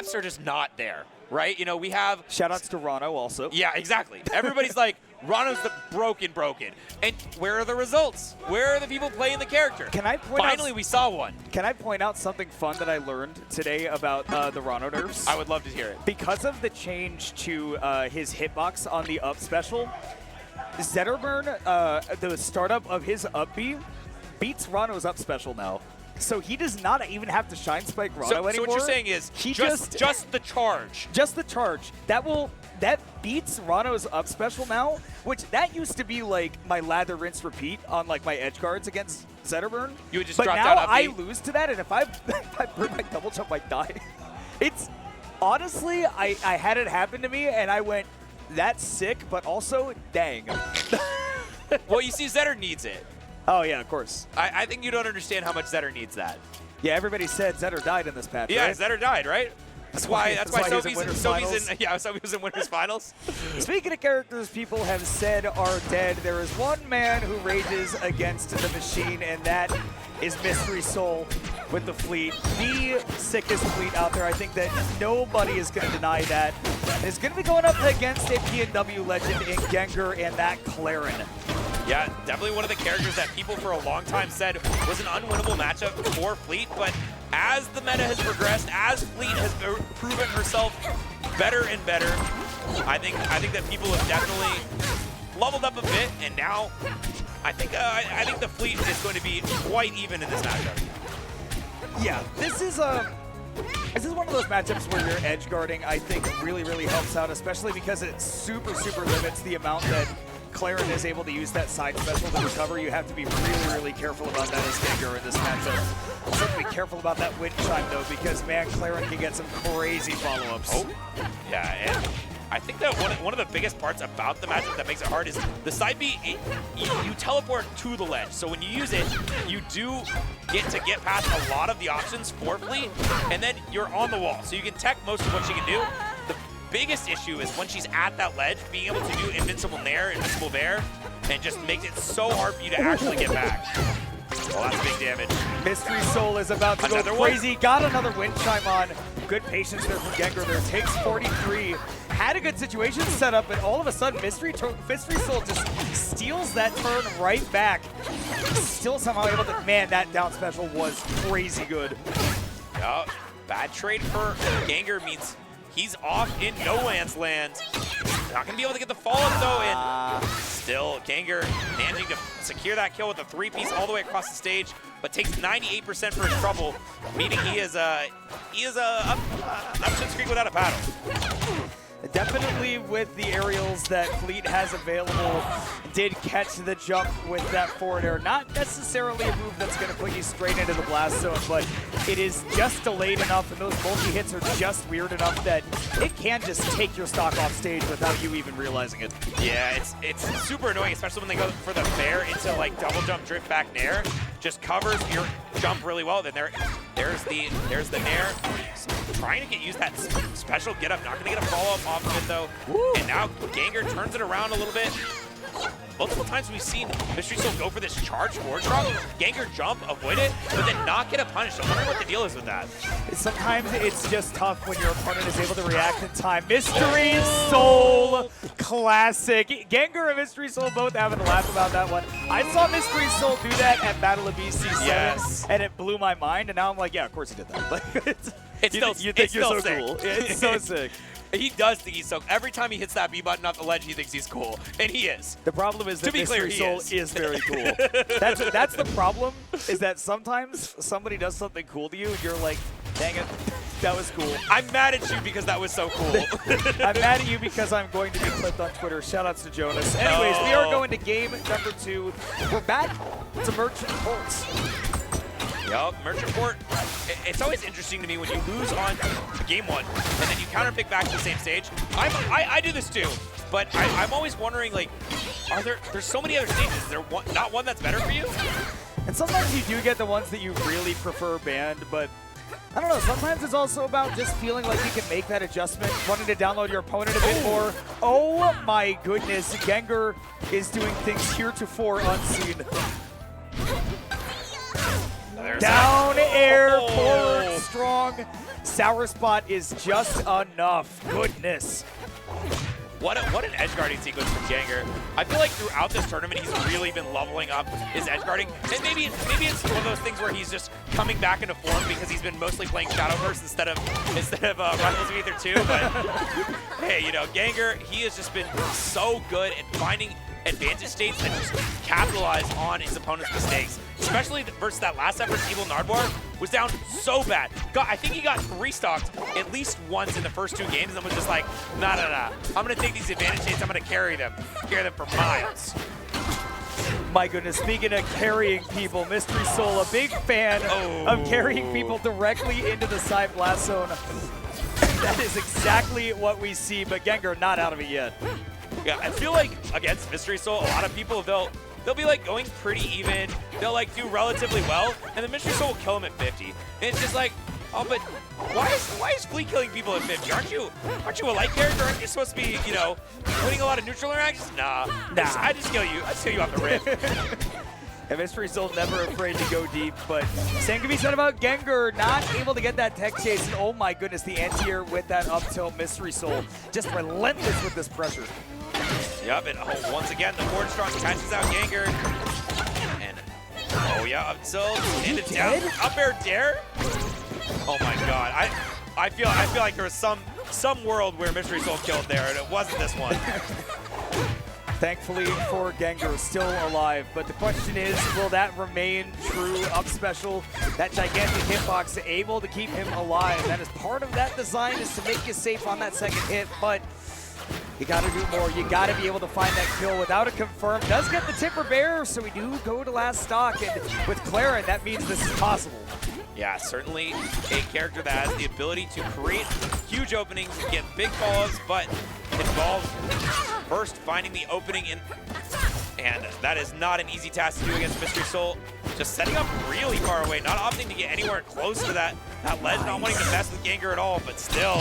matchups are just not there, right? You know, we have... Shoutouts to Rano also. Yeah, exactly. Everybody's like, Rano's the broken. And where are the results? Where are the people playing the character? Can I point Finally, we saw one. Can I point out something fun that I learned today about the Rano nerfs? I would love to hear it. Because of the change to his hitbox on the up special, Zetterburn, the startup of his up B, beats Rano's up special now. So he does not even have to Shine Spike Rano anymore. So what you're saying is he just the charge. Just the charge. That beats Rano's up special now, which that used to be like my lather, rinse, repeat on like my edge guards against Zetterburn. You would just but drop now down up I B. lose to that, and if I burn my double jump, I die. It's honestly, I had it happen to me, and I went, that's sick, but also, dang. Well, you see, Zetter needs it. Oh, yeah, of course. I think you don't understand how much Zetter needs that. Yeah, everybody said Zetter died in this patch, Yeah, right? Zetter died, right? That's why Sophie's in Winners Finals. Speaking of characters people have said are dead, there is one man who rages against the machine, and that is Mystery Soul with the fleet. The sickest fleet out there. I think that nobody is going to deny that. And it's going to be going up against a PNW legend in Gengur and that Clairen. Yeah, definitely one of the characters that people for a long time said was an unwinnable matchup for Fleet, but as the meta has progressed, as Fleet has proven herself better and better, I think that people have definitely leveled up a bit, and now I think the Fleet is going to be quite even in this matchup. Yeah, this is one of those matchups where your edge guarding, I think, really, really helps out, especially because it super limits the amount that Clairen is able to use that side special to recover. You have to be really careful about that as Gengur in this matchup. Also have to be careful about that wind chime, though, because, man, Clairen can get some crazy follow-ups. Oh, yeah, and I think that one of the biggest parts about the matchup that makes it hard is the side B, you teleport to the ledge. So when you use it, you do get to get past a lot of the options for Fleet, and then you're on the wall. So you can tech most of what she can do. The biggest issue is when she's at that ledge, being able to do Invincible Nair, Invincible Bear, and just makes it so hard for you to actually get back. Well, that's big damage. Mystery Soul is about to go crazy. Got another wind chime on. Good patience there from Gengur there. Takes 43. Had a good situation set up, and all of a sudden, Mystery Soul just steals that turn right back. Still somehow able to... Man, that down special was crazy good. Yeah, bad trade for Gengur means he's off in no man's land. Not going to be able to get the follow-up, though, and still Gengur managing to secure that kill with a three-piece all the way across the stage, but takes 98% for his trouble, meaning he is up Shin Creek without a paddle. Definitely with the aerials that Fleet has available, did catch the jump with that forward air. Not necessarily a move that's going to put you straight into the blast zone, but it is just delayed enough, and those multi-hits are just weird enough that it can just take your stock off stage without you even realizing it. Yeah, it's super annoying, especially when they go for the fair into like double jump drift back nair. Just covers your jump really well. Then there's the nair. Trying to use that special get up, not going to get a follow up off of it though. Woo. And now Gengur turns it around a little bit. Multiple times we've seen Mystery Soul go for this charge forward drop, Gengur jump, avoid it, but then not get a punish. I'm wondering what the deal is with that. Sometimes it's just tough when your opponent is able to react in time. Mystery Soul classic. Gengur and Mystery Soul both having a laugh about that one. I saw Mystery Soul do that at Battle of BC7, yes, and it blew my mind, and now I'm like, yeah, of course he did that. Like, you think you're so cool. It's so sick. He does think he's so. Every time he hits that B button off the ledge, he thinks he's cool, and he is. The problem is that Mystery Soul is very cool. That's the problem. Is that sometimes somebody does something cool to you, and you're like, dang it, that was cool. I'm mad at you because that was so cool. I'm mad at you because I'm going to be clipped on Twitter. Shoutouts to Jonas. Anyways, we are going to game number 2. We're back to Merchant Ports. Yup, Merchant Port. It's always interesting to me when you lose on game 1 and then you counter pick back to the same stage. I do this too, but I'm always wondering, like, there's so many other stages. Is there not one that's better for you? And sometimes you do get the ones that you really prefer banned, but I don't know, sometimes it's also about just feeling like you can make that adjustment, wanting to download your opponent a bit more. Oh my goodness, Gengur is doing things heretofore unseen. Down air, forward, strong, Sour Spot is just enough. Goodness. What an edge guarding sequence from Gengur. I feel like throughout this tournament, he's really been leveling up his edge guarding. And maybe it's one of those things where he's just coming back into form because he's been mostly playing Shadowverse instead of Rivals of Ether 2. But hey, you know, Gengur, he has just been so good at finding advantage states and just capitalize on his opponent's mistakes. Especially versus that last effort, Evil Nardwar was down so bad. I think he got restocked at least once in the first 2 games and was just like, nah. I'm gonna take these advantage states, I'm gonna carry them for miles. My goodness, speaking of carrying people, Mystery Soul, a big fan of carrying people directly into the side blast zone. That is exactly what we see, but Gengur not out of it yet. Yeah, I feel like against Mystery Soul, a lot of people, they'll be like going pretty even. They'll like do relatively well, and then Mystery Soul will kill him at 50. And it's just like, oh, but why is Flea killing people at 50? Aren't you a light character? Aren't you supposed to be, you know, winning a lot of neutral interactions? Nah. I just kill you. I just kill you off the rip. And Mystery Soul never afraid to go deep, but same can be said about Gengur, not able to get that tech chase. And oh my goodness, the anti-air with that up tilt. Mystery Soul just relentless with this pressure. Yep, and once again, the Forward Strong catches out Gengur. And, oh yeah, up tilt, and it's down, up air dare. Oh my god, I feel like there was some world where Mystery Soul killed there, and it wasn't this one. Thankfully for Gengur, still alive, but the question is, will that remain true up special? That gigantic hitbox able to keep him alive. That is part of that design, is to make you safe on that second hit, but you gotta do more. You gotta be able to find that kill without a confirm. Does get the tipper bear, so we do go to last stock, and with Clairen, that means this is possible. Yeah, certainly a character that has the ability to create huge openings and get big follows, but involves first finding the opening in, and that is not an easy task to do against Mystery Soul. Just setting up really far away, not opting to get anywhere close to that ledge, not wanting to mess with Gengur at all, but still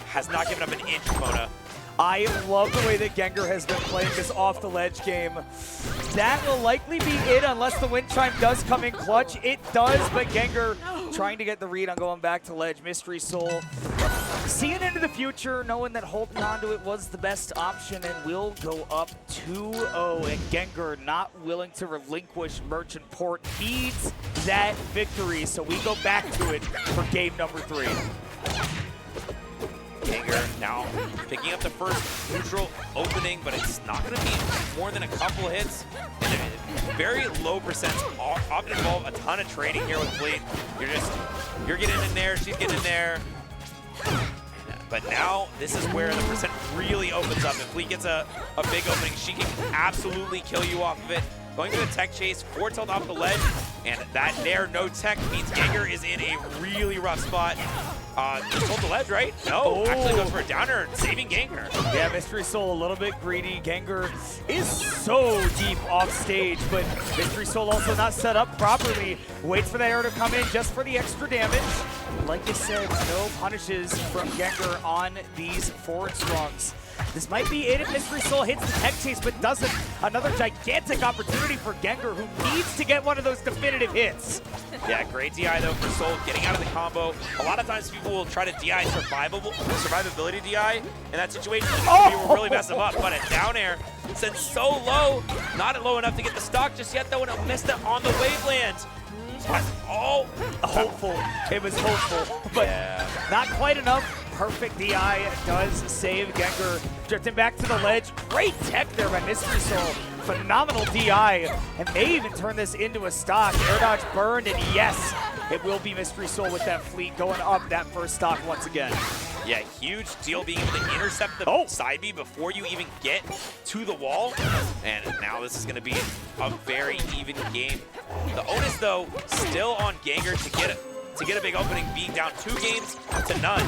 has not given up an inch, Kona. I love the way that Gengur has been playing this off-the-ledge game. That will likely be it unless the wind chime does come in clutch. It does, but Gengur trying to get the read on going back to ledge. Mystery Soul seeing into the future, knowing that holding on to it was the best option, and will go up 2-0. And Gengur not willing to relinquish Merchant Port. Needs that victory, so we go back to it for game number 3. Gengur now picking up the first neutral opening, but it's not going to be more than a couple hits. And very low percents often involve a ton of trading here with Fleet. You're getting in there, she's getting in there. But now this is where the percent really opens up. If Fleet gets a big opening, she can absolutely kill you off of it. Going for the tech chase, forward tilt off the ledge, and that there, no tech, means Gengur is in a really rough spot. Just hold the ledge, right? No, actually goes for a downer, saving Gengur. Yeah, Mystery Soul a little bit greedy. Gengur is so deep off stage, but Mystery Soul also not set up properly. Waits for that arrow to come in just for the extra damage. Like you said, no punishes from Gengur on these forward strongs. This might be it if Mystery Soul hits the tech chase, but doesn't. Another gigantic opportunity for Gengur, who needs to get one of those definitive hits. Yeah, great DI though for Soul, getting out of the combo. A lot of times people will try to DI survivability DI in that situation. You will really mess them up, but a down air sent so low, not low enough to get the stock just yet though, and it missed it on the waveland. But hopeful. It was hopeful, but not quite enough. Perfect DI does save Gengur. Drifting back to the ledge. Great tech there by Mystery Soul. Phenomenal DI, and may even turn this into a stock. Air dodge burned, and yes, it will be Mystery Soul with that Fleet going up that first stock once again. Yeah, huge deal being able to intercept the side B before you even get to the wall. And now this is going to be a very even game. The onus, though, still on Gengur to get a big opening, being down 2 games to none.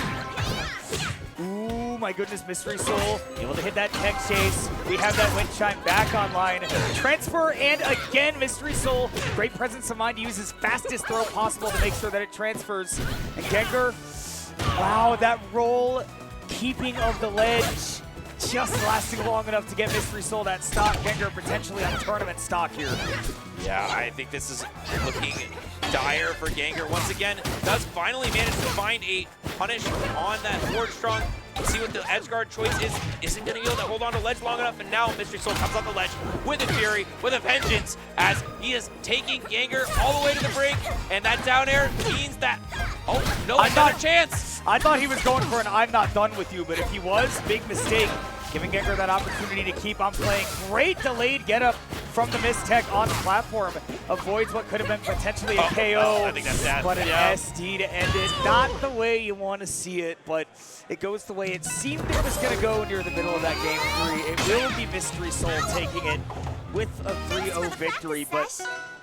Ooh, my goodness, Mystery Soul able to hit that tech chase. We have that wind chime back online. Transfer, and again, Mystery Soul, great presence of mind to use his fastest throw possible to make sure that it transfers. And Gengur, wow, that roll, keeping of the ledge, just lasting long enough to get Mystery Soul that stock. Gengur potentially on tournament stock here. Yeah, I think this is looking dire for Gengur. Once again, does finally manage to find a punish on that forward strong. We'll see what the edge guard choice is. Isn't going to be able to hold on to ledge long enough, and now Mystery Soul comes on the ledge with a fury, with a vengeance, as he is taking Gengur all the way to the brink, and that down air means that, oh, no, another chance. I thought he was going for an I'm not done with you, but if he was, big mistake. Giving Gengur that opportunity to keep on playing. Great delayed get up from the Mistech on the platform. Avoids what could have been potentially a KO, I think that's that. but an SD to end it. Not the way you want to see it, but it goes the way it seemed it was going to go near the middle of that game 3. It will be Mystery Soul taking it with a 3-0 victory, but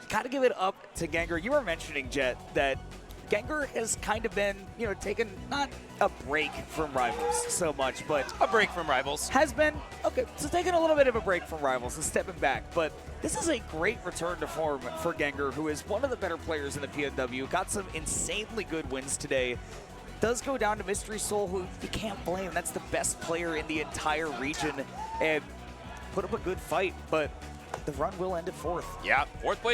gotta give it up to Gengur. You were mentioning, Jet, that Gengur has kind of been, you know, taken not a break from Rivals so much, but A break from Rivals. has been, okay, so taking a little bit of a break from Rivals and stepping back, but this is a great return to form for Gengur, who is one of the better players in the PNW, got some insanely good wins today. Does go down to Mystery Soul, who you can't blame. That's the best player in the entire region, and put up a good fight, but the run will end at 4th. Yeah, 4th place.